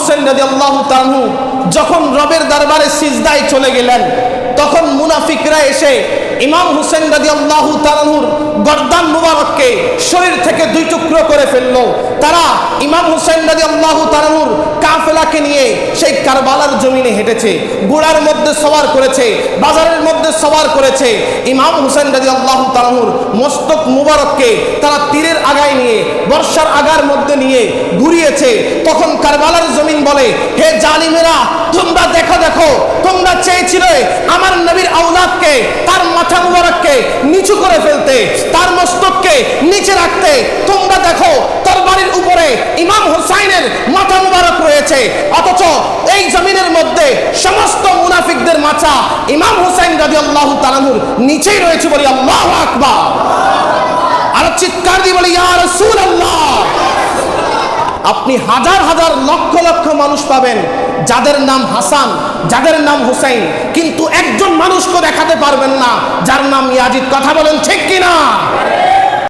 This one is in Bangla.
হুসেন রাদিয়াল্লাহু তাআলা আনহু যখন রবের দরবারে সিজদায় চলে গেলেন, তখন মুনাফিকরা এসে ইমাম হুসেন রাদিয়াল্লাহু তাআলা আনহুর গর্দান মুবারককে শরীর থেকে দুই টুকরো করে ফেললো। তারা ইমাম হুসেন রাদিয়াল্লাহু তাআলা আনহুর কাফেলাকে নিয়ে সেই কারবালার জমিনে হেঁটেছে, ঘোড়ার মধ্যে সওয়ার করেছে, বাজারের মধ্যে সওয়ার করেছে। ইমাম হুসেন রাদিয়াল্লাহু তাআলা আনহুর মস্তক মুবারককে তারা তীরের আগায় নিয়ে, বর্ষার আগার মধ্যে নিয়ে ঘুরিয়েছে। তখন কারবালার জমিন বলে, হে জালিমেরা, তোমরা দেখো দেখো, তোমরা চেয়েছিলে আমার নবীর আওলাদকে, তার মাথা মুবারককে নিচু করে ফেলতে, তার মস্তককে নিচে রাখতে। তোমরা দেখো তরবারির উপরে ইমাম হুসাইনের মাথা মুবারক রয়েছে, অথচ এই জমিনের মধ্যে সমস্ত মুনাফিকদের মাথা ইমাম হুসাইন রাদিয়াল্লাহু তাআলা আনহুর নিচেই রয়েছে। বলি আল্লাহু আকবার। আর চিৎকার দিয়ে বলি ইয়া রাসূলুল্লাহ। আপনি হাজার হাজার লক্ষ লক্ষ মানুষ পাবেন যাদের নাম হাসান, যাদের নাম হুসাইন, কিন্তু একজন মানুষকে দেখাতে পারবেন না যার নাম ইয়াজিদ। কথা বলেন ঠিক কিনা?